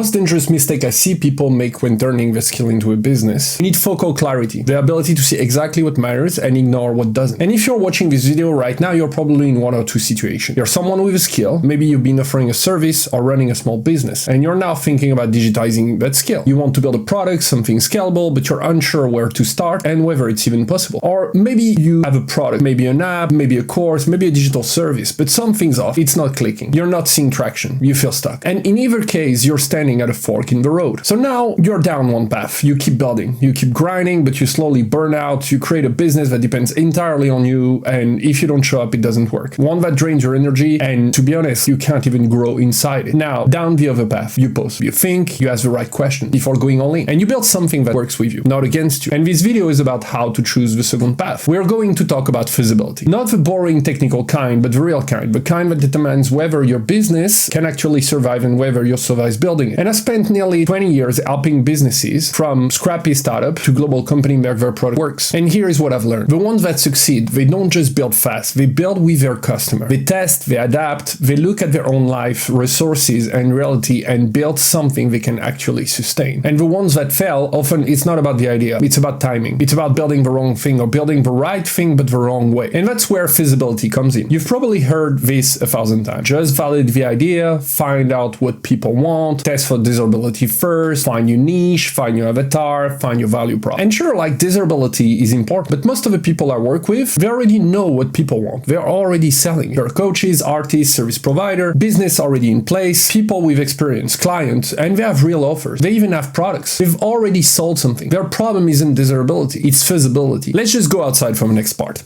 most dangerous mistake I see people make when turning their skill into a business. You need focal clarity, the ability to see exactly what matters and ignore what doesn't. And if you're watching this video right now, you're probably in one or two situations. You're someone with a skill, maybe you've been offering a service or running a small business, and you're now thinking about digitizing that skill. You want to build a product, something scalable, but you're unsure where to start and whether it's even possible. Or maybe you have a product, maybe an app, maybe a course, maybe a digital service, but something's off, it's not clicking. You're not seeing traction, you feel stuck. And in either case, you're standing at a fork in the road. So now you're down one path, you keep building, you keep grinding, but you slowly burn out, you create a business that depends entirely on you, and if you don't show up, it doesn't work. One that drains your energy, and to be honest, you can't even grow inside it. Now, down the other path, you pause, you think, you ask the right question before going all in, and you build something that works with you, not against you. And this video is about how to choose the second path. We're going to talk about feasibility. Not the boring technical kind, but the real kind, the kind that determines whether your business can actually survive and whether you'll survive building it. And I spent nearly 20 years helping businesses from scrappy startup to global company make their product works. And here is what I've learned. The ones that succeed, they don't just build fast, they build with their customer. They test, they adapt, they look at their own life, resources, and reality and build something they can actually sustain. And the ones that fail, often it's not about the idea, it's about timing. It's about building the wrong thing or building the right thing but the wrong way. And that's where feasibility comes in. You've probably heard this 1,000 times. Just validate the idea, find out what people want, test for desirability first, find your niche, find your avatar, find your value prop. And sure, like desirability is important, but most of the people I work with, they already know what people want. They're already selling. They're coaches, artists, service provider, business already in place, people with experience, clients, and they have real offers. They even have products. They've already sold something. Their problem isn't desirability, it's feasibility. Let's just go outside for the next part.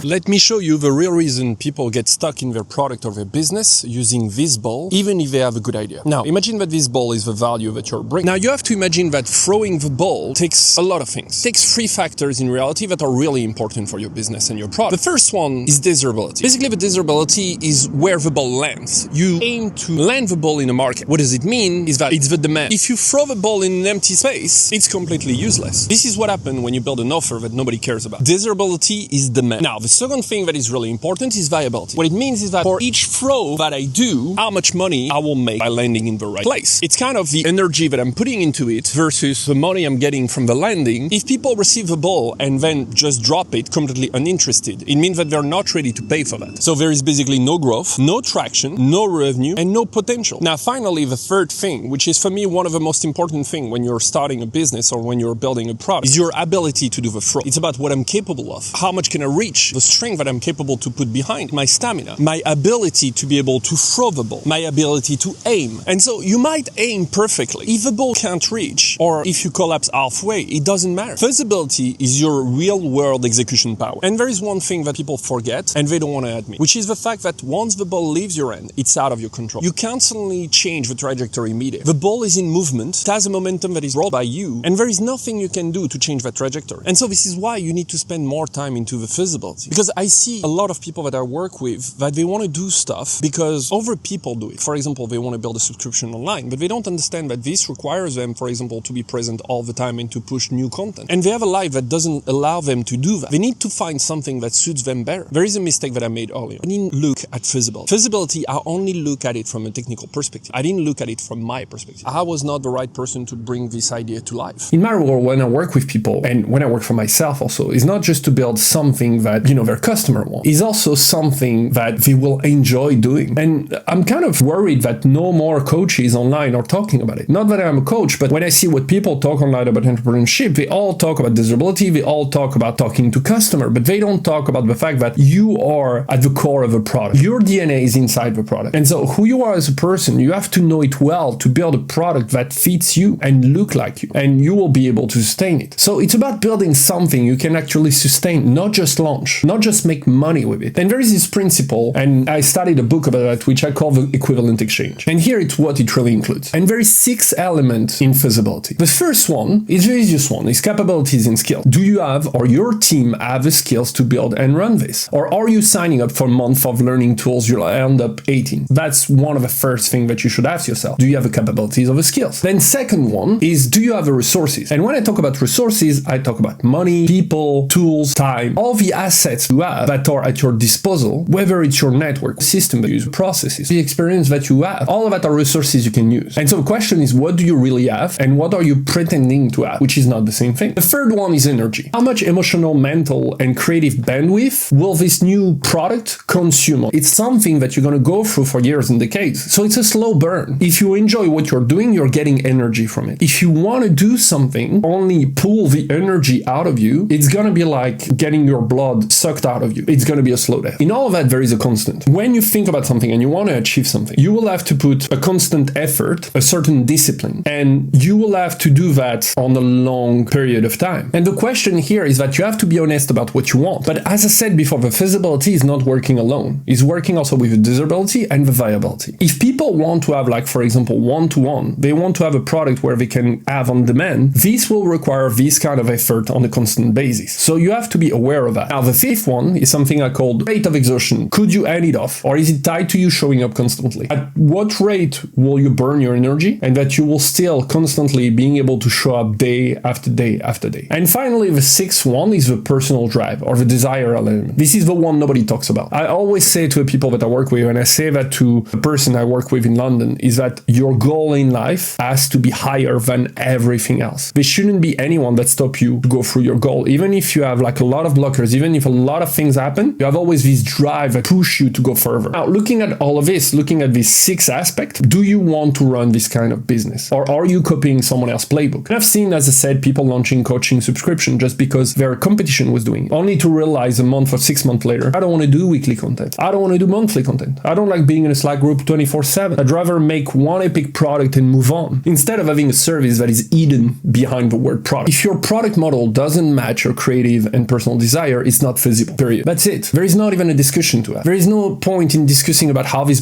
Let me show you the real reason people get stuck in their product or their business using this ball, even if they have a good idea. Now, imagine that this ball is the value that you're bringing. Now, you have to imagine that throwing the ball takes a lot of things. It takes three factors in reality that are really important for your business and your product. The first one is desirability. Basically, the desirability is where the ball lands. You aim to land the ball in a market. What does it mean? Is that it's the demand. If you throw the ball in an empty space, it's completely useless. This is what happens when you build an offer that nobody cares about. Desirability is demand. Now, the second thing that is really important is viability. What it means is that for each throw that I do, how much money I will make by landing in the right place. It's kind of the energy that I'm putting into it versus the money I'm getting from the landing. If people receive the ball and then just drop it completely uninterested, it means that they're not ready to pay for that. So there is basically no growth, no traction, no revenue, and no potential. Now, finally, the third thing, which is for me one of the most important things when you're starting a business or when you're building a product, is your ability to do the throw. It's about what I'm capable of. How much can I reach? The strength that I'm capable to put behind, my stamina, my ability to be able to throw the ball, my ability to aim. And so you might aim perfectly. If the ball can't reach, or if you collapse halfway, it doesn't matter. Feasibility is your real world execution power. And there is one thing that people forget and they don't want to admit, which is the fact that once the ball leaves your hand, it's out of your control. You can't suddenly change the trajectory immediately. The ball is in movement, it has a momentum that is brought by you, and there is nothing you can do to change that trajectory. And so this is why you need to spend more time into the feasibility. Because I see a lot of people that I work with that they want to do stuff because other people do it. For example, they want to build a subscription online, but they don't understand that this requires them, for example, to be present all the time and to push new content. And they have a life that doesn't allow them to do that. They need to find something that suits them better. There is a mistake that I made earlier. I didn't look at feasibility. Feasibility, I only look at it from a technical perspective. I didn't look at it from my perspective. I was not the right person to bring this idea to life. In my role, when I work with people, and when I work for myself also, it's not just to build something that, their customer wants. It's also something that they will enjoy doing. And I'm kind of worried that no more coaches online are talking about it. Not that I'm a coach, but when I see what people talk online about entrepreneurship, they all talk about desirability, they all talk about talking to customer, but they don't talk about the fact that you are at the core of a product. Your DNA is inside the product. And so who you are as a person, you have to know it well to build a product that fits you and look like you, and you will be able to sustain it. So it's about building something you can actually sustain, not just launch, not just make money with it. And there is this principle, and I studied a book about that, which I call the equivalent exchange. And here it's what it really includes. And there is 6 elements in feasibility. The first one is the easiest one, is capabilities and skills. Do you have, or your team have the skills to build and run this? Or are you signing up for a month of learning tools, you'll end up 18? That's one of the first things that you should ask yourself. Do you have the capabilities or the skills? Then second one is, do you have the resources? And when I talk about resources, I talk about money, people, tools, time, all the assets assets you have that are at your disposal, whether it's your network, system that you use, processes, the experience that you have, all of that are resources you can use. And so the question is, what do you really have and what are you pretending to have, which is not the same thing. The third one is energy. How much emotional, mental, and creative bandwidth will this new product consume? It's something that you're going to go through for years and decades. So it's a slow burn. If you enjoy what you're doing, you're getting energy from it. If you want to do something, only pull the energy out of you, it's going to be like getting your blood sucked out of you. It's going to be a slow death. In all of that, there is a constant. When you think about something and you want to achieve something, you will have to put a constant effort, a certain discipline, and you will have to do that on a long period of time. And the question here is that you have to be honest about what you want. But as I said before, the feasibility is not working alone. It's working also with the desirability and the viability. If people want to have, like, for example, one-to-one, they want to have a product where they can have on demand, this will require this kind of effort on a constant basis. So you have to be aware of that. Now, the fifth one is something I call rate of exhaustion. Could you end it off? Or is it tied to you showing up constantly? At what rate will you burn your energy and that you will still constantly being able to show up day after day after day? And finally, the sixth one is the personal drive or the desire element. This is the one nobody talks about. I always say to the people that I work with, and I say that to the person I work with in London, is that your goal in life has to be higher than everything else. There shouldn't be anyone that stop you to go through your goal. Even if you have like a lot of blockers, even if a lot of things happen, you have always this drive that push you to go further. Now, looking at all of this, looking at this six aspect, do you want to run this kind of business? Or are you copying someone else's playbook? And I've seen, as I said, people launching coaching subscription just because their competition was doing it, only to realize a month or 6 months later, I don't want to do weekly content. I don't want to do monthly content. I don't like being in a Slack group 24/7. I'd rather make one epic product and move on, instead of having a service that is hidden behind the word product. If your product model doesn't match your creative and personal desire, it's not feasible, period. That's it. There is not even a discussion to have. There is no point in discussing about how this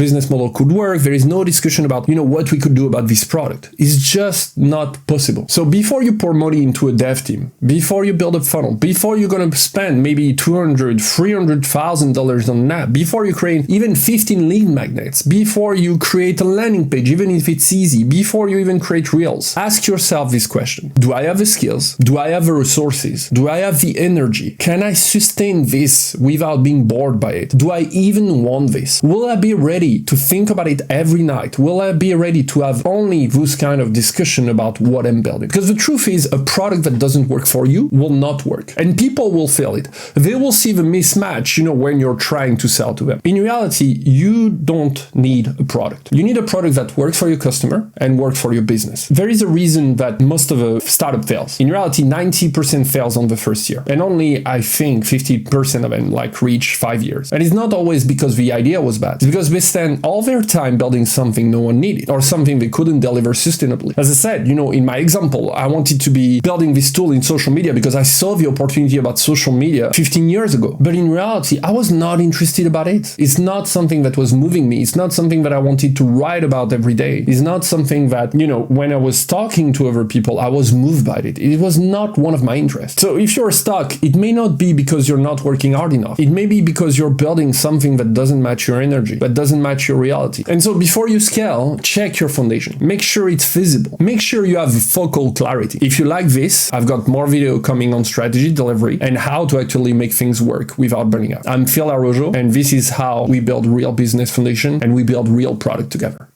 business model could work. There is no discussion about, what we could do about this product. It's just not possible. So before you pour money into a dev team, before you build a funnel, before you're going to spend maybe $200,000, $300,000 on that, before you create even 15 lead magnets, before you create a landing page, even if it's easy, before you even create reels, ask yourself this question. Do I have the skills? Do I have the resources? Do I have the energy? Can I sustain this without being bored by it? Do I even want this? Will I be ready to think about it every night? Will I be ready to have only this kind of discussion about what I'm building? Because the truth is, a product that doesn't work for you will not work. And people will feel it. They will see the mismatch, when you're trying to sell to them. In reality, you don't need a product. You need a product that works for your customer and works for your business. There is a reason that most of a startup fails. In reality, 90% fails on the first year. And only, I think, 50% of them reach 5 years. And it's not always because the idea was bad. It's because they spend all their time building something no one needed or something they couldn't deliver sustainably. As I said, in my example, I wanted to be building this tool in social media because I saw the opportunity about social media 15 years ago. But in reality, I was not interested about it. It's not something that was moving me. It's not something that I wanted to write about every day. It's not something that, when I was talking to other people, I was moved by it. It was not one of my interests. So if you're stuck, it may not be because you're not working hard enough. It may be because you're building something that doesn't match your energy, that doesn't match your reality. And so before you scale, check your foundation. Make sure it's feasible. Make sure you have focal clarity. If you like this, I've got more video coming on strategy, delivery, and how to actually make things work without burning out. I'm Araujo, and this is how we build real business foundation and we build real product together.